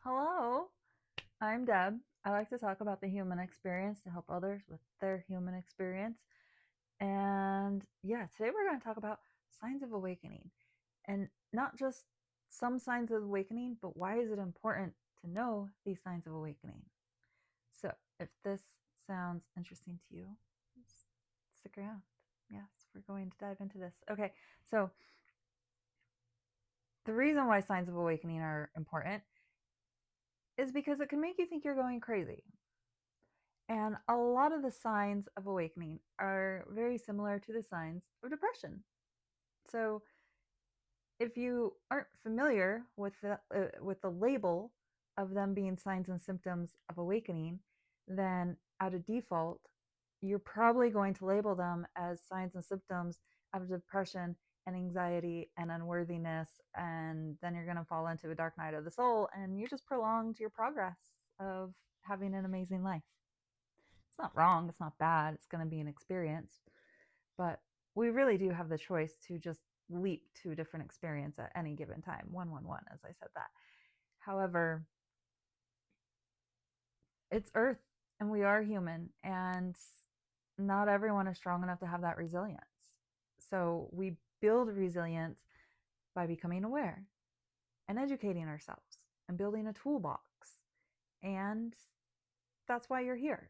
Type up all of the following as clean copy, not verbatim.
Hello, I'm Deb. I like to talk about the human experience to help others with their human experience. And yeah, today we're going to talk about signs of awakening. And not just some signs of awakening, but why is it important to know these signs of awakening? So, if this sounds interesting to you, stick around. Yes, we're going to dive into this. Okay, so the reason why signs of awakening are important is because it can make you think you're going crazy. And a lot of the signs of awakening are very similar to the signs of depression. So, if you aren't familiar with the label of them being signs and symptoms of awakening, then out of default, you're probably going to label them as signs and symptoms of depression and anxiety and unworthiness, and then you're going to fall into a dark night of the soul, and you just prolonged your progress of having an amazing life. It's not wrong, it's not bad, it's going to be an experience, but we really do have the choice to just leap to a different experience at any given time. 111, as I said that. However, it's Earth and we are human, and not everyone is strong enough to have that resilience. So we build resilience by becoming aware and educating ourselves and building a toolbox. And that's why you're here.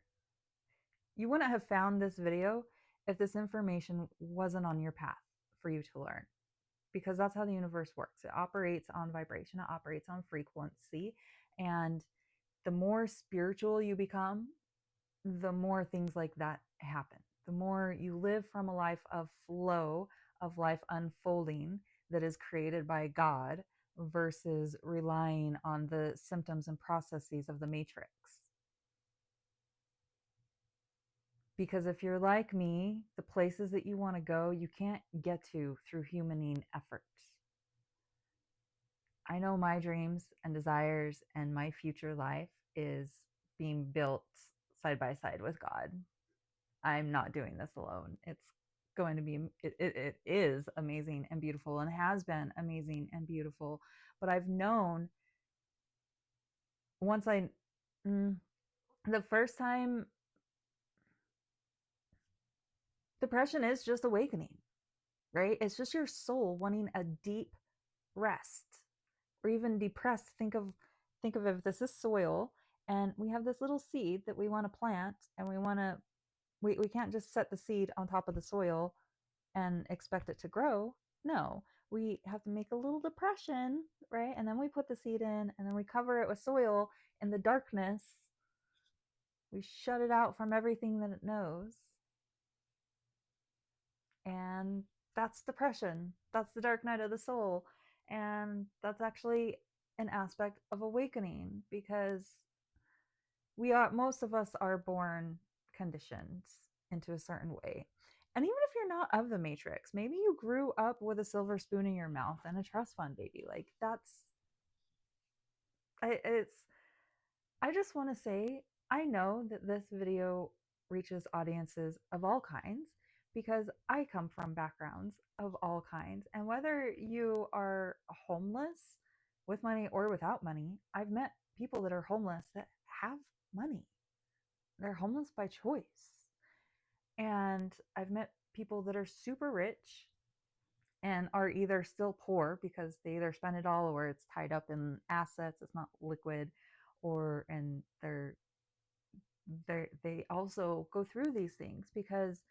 You wouldn't have found this video if this information wasn't on your path for you to learn, because that's how the universe works. It operates on vibration, it operates on frequency. And the more spiritual you become, the more things like that happen. The more you live from a life of flow, of life unfolding that is created by God versus relying on the symptoms and processes of the matrix. Because if you're like me, the places that you want to go, you can't get to through humaning efforts. I know my dreams and desires and my future life is being built side by side with God. I'm not doing this alone. It's going to be, it is amazing and beautiful and has been amazing and beautiful. But I've known once the first time, depression is just awakening, right? It's just your soul wanting a deep rest, or even depressed. Think of if this is soil and we have this little seed that we want to plant, and we can't just set the seed on top of the soil and expect it to grow. No, we have to make a little depression, right? And then we put the seed in, and then we cover it with soil. In the darkness, we shut it out from everything that it knows. And that's depression. That's the dark night of the soul. And that's actually an aspect of awakening, because most of us are born conditioned into a certain way. And even if you're not of the matrix, maybe you grew up with a silver spoon in your mouth and a trust fund baby. Like it's, I just want to say, I know that this video reaches audiences of all kinds because I come from backgrounds of all kinds. And whether you are homeless with money or without money, I've met people that are homeless that have money. They're homeless by choice. And I've met people that are super rich and are either still poor because they either spend it all or it's tied up in assets, it's not liquid, or and they also go through these things because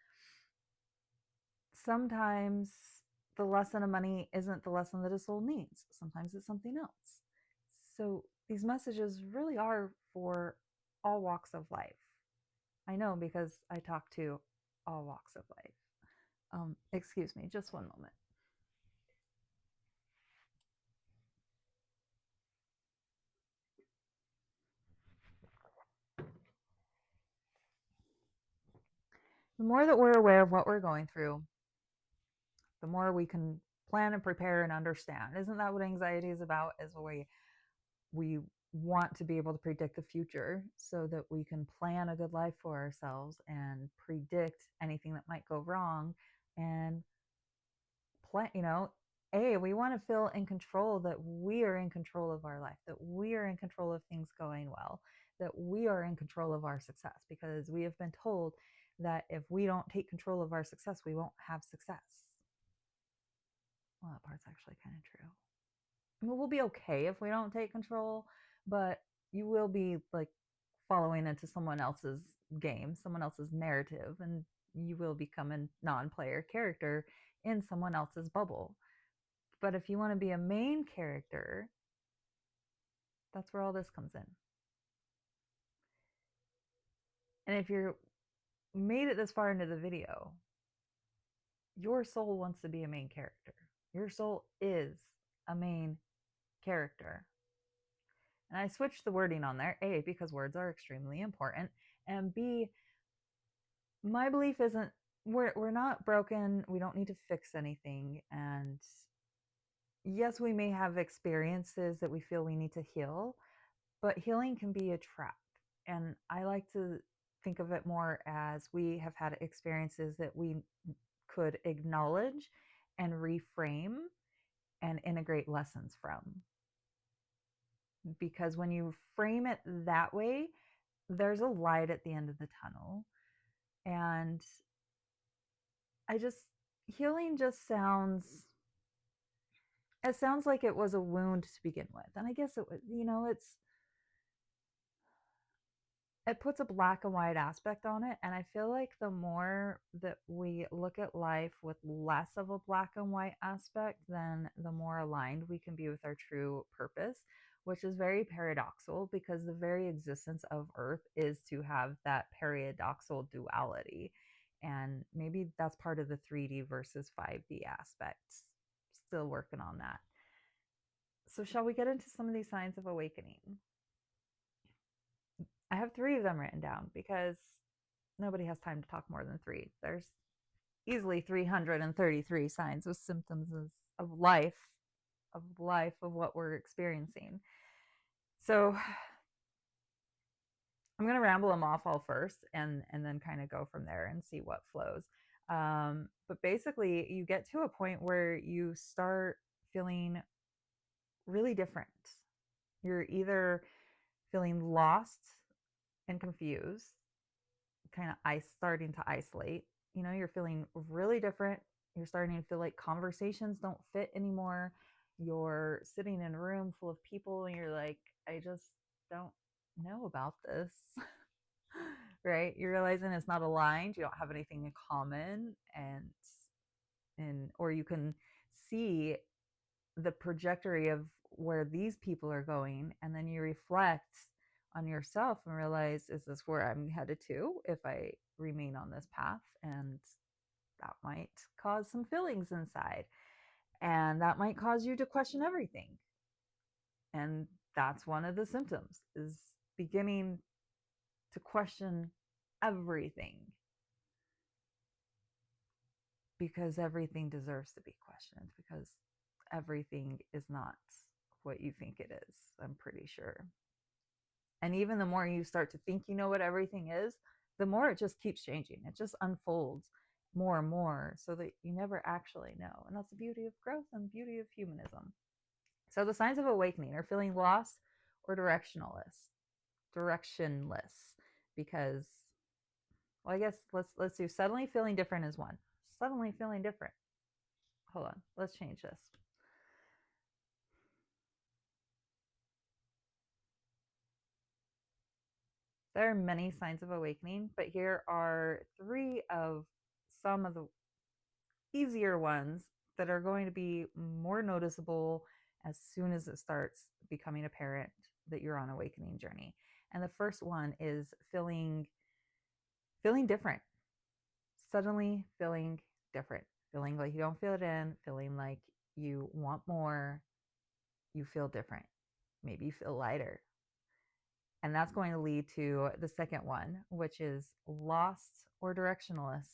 sometimes the lesson of money isn't the lesson that a soul needs. Sometimes it's something else. So these messages really are for all walks of life. I know, because I talk to all walks of life. Excuse me, just one moment. The more that we're aware of what we're going through, the more we can plan and prepare and understand. Isn't that what anxiety is about? Is we want to be able to predict the future so that we can plan a good life for ourselves and predict anything that might go wrong, and plan, we want to feel in control, that we are in control of our life, that we are in control of things going well, that we are in control of our success, because we have been told that if we don't take control of our success, we won't have success. Well, that part's actually kind of true. I mean, we'll be okay if we don't take control, but you will be like following into someone else's game, someone else's narrative, and you will become a non-player character in someone else's bubble. But if you want to be a main character, that's where all this comes in. And if you're made it this far into the video, your soul wants to be a main character. Your soul is a main character. And I switched the wording on there, A, because words are extremely important, and B, my belief isn't, we're not broken, we don't need to fix anything, and yes, we may have experiences that we feel we need to heal, but healing can be a trap. And I like to think of it more as we have had experiences that we could acknowledge and reframe and integrate lessons from. Because when you frame it that way, there's a light at the end of the tunnel. And healing just sounds, it sounds like it was a wound to begin with. And I guess it was, it puts a black and white aspect on it. And I feel like the more that we look at life with less of a black and white aspect, then the more aligned we can be with our true purpose, which is very paradoxical, because the very existence of Earth is to have that paradoxical duality. And maybe that's part of the 3D versus 5D aspects. Still working on that. So shall we get into some of these signs of awakening? I have 3 of them written down because nobody has time to talk more than 3. There's easily 333 signs with symptoms of life, of what we're experiencing. So I'm going to ramble them off all first and then kind of go from there and see what flows. But basically, you get to a point where you start feeling really different. You're either feeling lost and confused, kind of starting to isolate. You're feeling really different. You're starting to feel like conversations don't fit anymore. You're sitting in a room full of people and you're like, I just don't know about this. Right? You're realizing it's not aligned. You don't have anything in common, or you can see the trajectory of where these people are going, and then you reflect on yourself and realize, is this where I'm headed to if I remain on this path? And that might cause some feelings inside, and that might cause you to question everything. And that's one of the symptoms, is beginning to question everything, because everything deserves to be questioned, because everything is not what you think it is, I'm pretty sure. And even the more you start to think you know what everything is, the more it just keeps changing. It just unfolds more and more, so that you never actually know. And that's the beauty of growth and the beauty of humanism. So the signs of awakening are feeling lost or directionless. Because, well, I guess let's do suddenly feeling different is one. Suddenly feeling different. Hold on, let's change this. There are many signs of awakening, but here are 3 of some of the easier ones that are going to be more noticeable as soon as it starts becoming apparent that you're on an awakening journey. And the first one is feeling different. Suddenly feeling different. Feeling like you don't fit in, feeling like you want more, you feel different. Maybe you feel lighter. And that's going to lead to the second one, which is lost or directionless.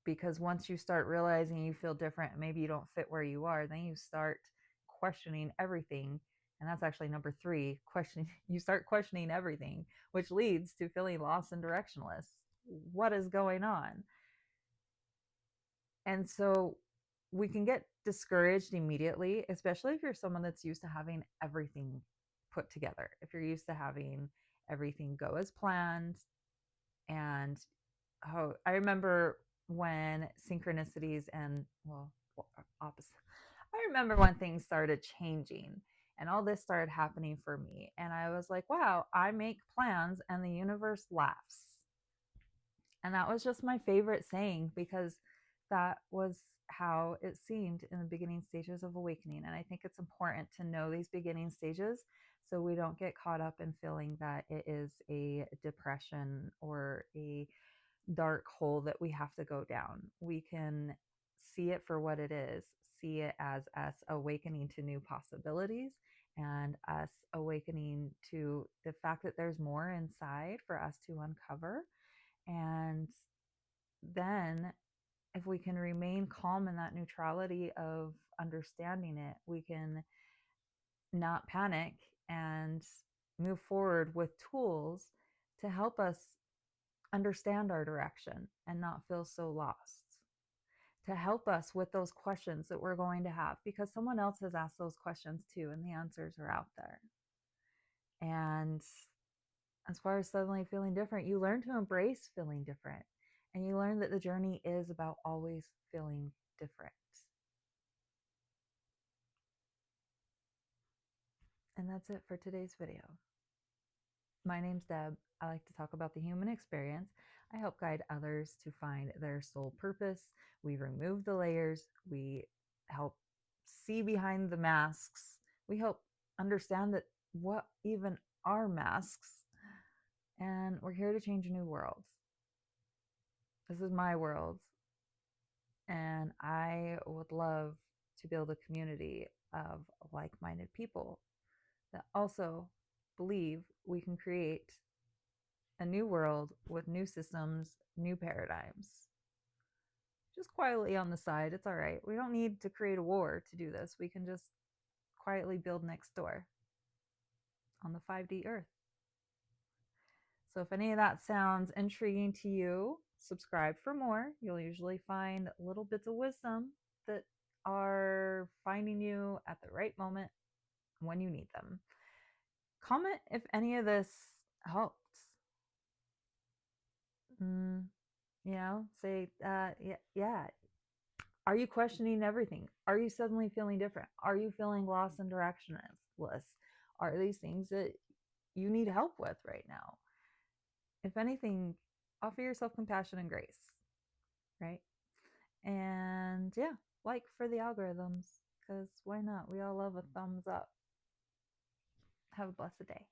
Because once you start realizing you feel different, maybe you don't fit where you are, then you start questioning everything. And that's actually number 3, questioning. You start questioning everything, which leads to feeling lost and directionless. What is going on? And so we can get discouraged immediately, especially if you're someone that's used to having everything put together. If you're used to having everything go as planned, and I remember when synchronicities and, well, opposite. I remember when things started changing and all this started happening for me. And I was like, wow, I make plans and the universe laughs. And that was just my favorite saying, because that was how it seemed in the beginning stages of awakening. And I think it's important to know these beginning stages so we don't get caught up in feeling that it is a depression or a dark hole that we have to go down. We can see it for what it is, see it as us awakening to new possibilities and us awakening to the fact that there's more inside for us to uncover. And then, if we can remain calm in that neutrality of understanding it, we can not panic and move forward with tools to help us understand our direction and not feel so lost, to help us with those questions that we're going to have, because someone else has asked those questions too, and the answers are out there. And as far as suddenly feeling different, you learn to embrace feeling different, and you learn that the journey is about always feeling different. And that's it for today's video. My name's Deb. I like to talk about the human experience. I help guide others to find their soul purpose. We remove the layers. We help see behind the masks. We help understand that what even are masks. And we're here to change a new world. This is my world. And I would love to build a community of like-minded people that also believe we can create a new world with new systems, new paradigms. Just quietly on the side, it's all right. We don't need to create a war to do this. We can just quietly build next door on the 5D Earth. So if any of that sounds intriguing to you, subscribe for more. You'll usually find little bits of wisdom that are finding you at the right moment when you need them. Comment if any of this helped. Say, yeah. Are you questioning everything? Are you suddenly feeling different? Are you feeling lost and directionless? Are these things that you need help with right now? If anything, offer yourself compassion and grace, right? And yeah, like for the algorithms, because why not? We all love a thumbs up. Have a blessed day.